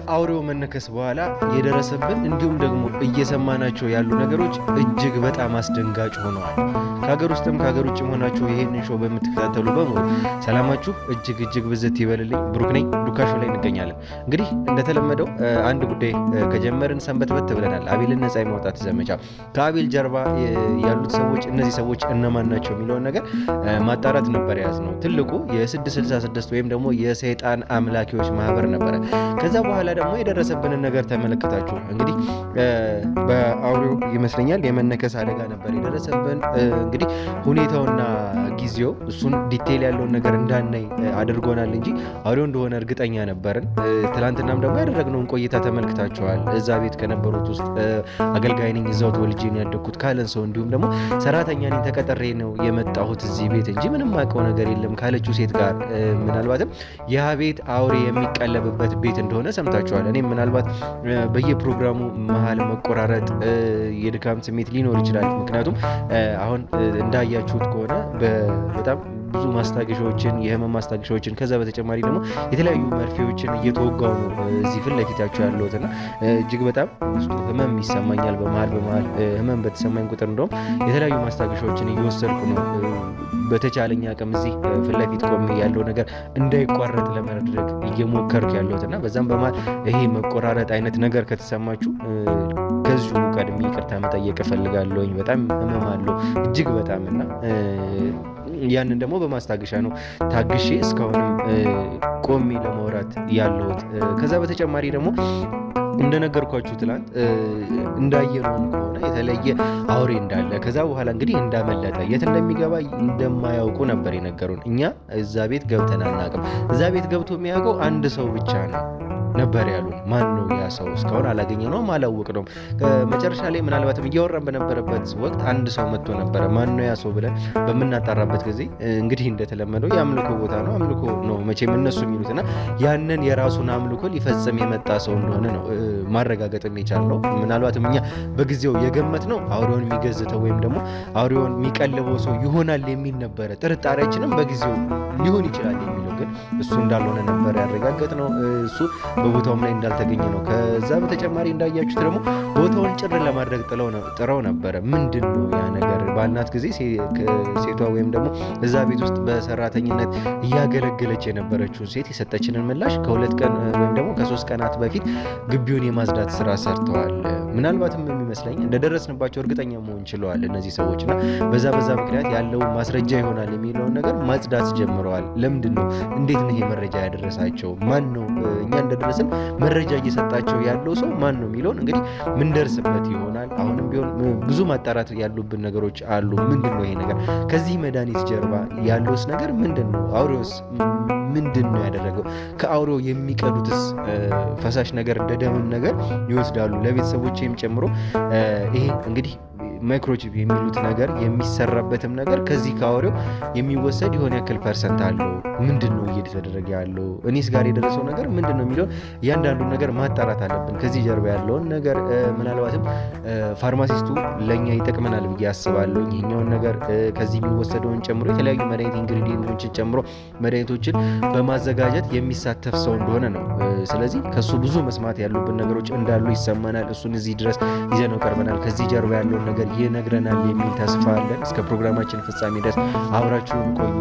አውሬው መነከስ በኋላ የደረሰብን እንዲሁም ደግሞ እየሰማናቸው ያሉ ነገሮች እጅግ በጣም አስደንጋጭ ሆነዋል። ከሀገር ውስጥም ከሀገር ውጭም ሆናችሁ ይሄንን ሾው በምትከታተሉ በሙሉ ሰላማችሁ እጅግ ብዝት ይበልልኝ። ብሩክ ነኝ። ዱካ ሾው ላይ እንገኛለን። እንግዲህ እንደተለመደው አንድ ጉዳይ ከጀመርን ሰንበትበት ብለናል። አቤልን ነፃ የማውጣት ዘመቻ። ከአቤል ጀርባ ያሉት ሰዎች እነዚህ ሰዎች እነማን ናቸው የሚለውን ነገር ማጣራት ነበር የያዝነው። ትልቁ የ666 ወይም ደግሞ የሰይጣን አምላኪዎች ማህበር ነበረ። ከዛ በኋላ ደግሞ የደረሰብንን ነገር ተመለከታችሁ። እንግዲህ በአውሬው ይመስለኛል የመነከስ አደጋ ነበር የደረሰብን። እንግዲህ ሁኔታውና ጊዜው እሱን ዲቴይል ያለውን ነገር እንዳናይ አድርጎናል እንጂ አውሬው እንደሆነ እርግጠኛ ነበርን። ትላንትናም ደግሞ ያደረግነውን ቆይታ ተመልክታችኋል። እዛ ቤት ከነበሩት ውስጥ አገልጋይ ነኝ፣ እዛው ተወልጄ ነው ያደግኩት ካለን ሰው እንዲሁም ደግሞ ሰራተኛ ነኝ ተቀጥሬ ነው የመጣሁት እዚህ ቤት እንጂ ምንም አውቀው ነገር የለም ካለችው ሴት ጋር ምናልባትም ያ ቤት አውሬ የሚቀለብበት ቤት እንደሆነ ሰምታችኋል። እኔም ምናልባት በየፕሮግራሙ መሀል መቆራረጥ የድካም ስሜት ሊኖር ይችላል። ምክንያቱም አሁን እንዳያችሁት ከሆነ በጣም ብዙ ማስታገሻዎችን የህመም ማስታገሻዎችን ከዛ በተጨማሪ ደግሞ የተለያዩ መርፌዎችን እየተወጋው ነው እዚህ ፊት ለፊታቸው ያለሁትና እጅግ በጣም ውስጡ ህመም ይሰማኛል። በመሀል ህመም በተሰማኝ ቁጥር እንደውም የተለያዩ ማስታገሻዎችን እየወሰድኩ ነው በተቻለኝ አቅም እዚህ ፊት ለፊት ቆሜ ያለው ነገር እንዳይቋረጥ ለማድረግ እየሞከርኩ ያለሁትና በዛም በመሀል ይሄ መቆራረጥ አይነት ነገር ከተሰማችሁ ከዚሁ ቀድሜ ይቅርታ መጠየቅ እፈልጋለሁኝ። በጣም ህመም አለው እጅግ በጣም እና ያንን ደግሞ በማስታገሻ ነው ታግሼ እስካሁንም ቆሜ ለማውራት ያለሁት። ከዛ በተጨማሪ ደግሞ እንደነገርኳችሁ ትላንት እንዳየነውም ከሆነ የተለየ አውሬ እንዳለ ከዛ በኋላ እንግዲህ እንዳመለጠ የት እንደሚገባ እንደማያውቁ ነበር የነገሩን። እኛ እዛ ቤት ገብተን አናውቅም። እዛ ቤት ገብቶ የሚያውቀው አንድ ሰው ብቻ ነው ነበር ያሉን። ማን ነው ያ ሰው? እስካሁን አላገኘነውም፣ አላወቅነውም። መጨረሻ ላይ ምናልባትም እያወራን በነበረበት ወቅት አንድ ሰው መጥቶ ነበረ። ማን ነው ያ ሰው ብለን በምናጣራበት ጊዜ እንግዲህ እንደተለመደው የአምልኮ ቦታ ነው፣ አምልኮ ነው መቼም እነሱ የሚሉትና ያንን የራሱን አምልኮ ሊፈጽም የመጣ ሰው እንደሆነ ነው ማረጋገጥም የቻልነው። ምናልባትም እኛ በጊዜው የገመት ነው አውሬውን የሚገዝተው ወይም ደግሞ አውሬውን የሚቀልበው ሰው ይሆናል የሚል ነበረ። ጥርጣሬያችንም በጊዜው ሊሆን ይችላል የሚለው ግን እሱ እንዳልሆነ ነበር ያረጋገጥነው። እሱ በቦታውም ላይ እንዳልተገኘ ነው። ከዛ በተጨማሪ እንዳያችሁት ደግሞ ቦታውን ጭር ለማድረግ ጥረው ነበረ። ምንድን ነው ያ ነገር ባልናት ጊዜ ሴቷ ወይም ደግሞ እዛ ቤት ውስጥ በሰራተኝነት እያገለገለች የነበረችውን ሴት የሰጠችንን ምላሽ ከ2 ቀን ወይም ደግሞ ከ3 ቀናት በፊት ግቢውን የማጽዳት ስራ ሰርተዋል። ምናልባትም የሚመስለኝ እንደደረስንባቸው እርግጠኛ መሆን ችለዋል እነዚህ ሰዎች እና በዛ ምክንያት ያለው ማስረጃ ይሆናል የሚለውን ነገር ማጽዳት ጀምረዋል። ለምንድን ነው እንዴት ነው ይሄ መረጃ ያደረሳቸው? ማን ነው እኛ እንደደረስን መረጃ እየሰጣቸው ያለው ሰው ማን ነው የሚለውን እንግዲህ ምንደርስበት ይሆናል። አሁንም ቢሆን ብዙ ማጣራት ያሉብን ነገሮች አሉ። ምንድን ነው ይሄ ነገር? ከዚህ መድኃኒት ጀርባ ያለውስ ነገር ምንድን ነው? አውሬውስ ምንድን ነው ያደረገው? ከአውሬው የሚቀዱትስ ፈሳሽ ነገር እንደ ደምም ነገር ይወስዳሉ። ለቤተሰቦቼም ጨምሮ ይሄ እንግዲህ ማይክሮቺፕ የሚሉት ነገር የሚሰራበትም ነገር ከዚህ ከአውሬው የሚወሰድ የሆነ ያክል ፐርሰንት አለው። ምንድን ነው እየተደረገ ያለው? እኔስ ጋር የደረሰው ነገር ምንድን ነው የሚለውን እያንዳንዱን ነገር ማጣራት አለብን። ከዚህ ጀርባ ያለውን ነገር ምናልባትም ፋርማሲስቱ ለእኛ ይጠቅመናል ብዬ አስባለሁ። ይሄኛውን ነገር ከዚህ የሚወሰደውን ጨምሮ የተለያዩ መድኃኒት ኢንግሪዲየንቶችን ጨምሮ መድኃኒቶችን በማዘጋጀት የሚሳተፍ ሰው እንደሆነ ነው። ስለዚህ ከሱ ብዙ መስማት ያሉብን ነገሮች እንዳሉ ይሰማናል። እሱን እዚህ ድረስ ይዘነው ቀርበናል። ከዚህ ጀርባ ያለውን ነገር ይነግረናል የሚል ተስፋ አለን። እስከ ፕሮግራማችን ፍጻሜ ድረስ አብራችሁን ቆዩ።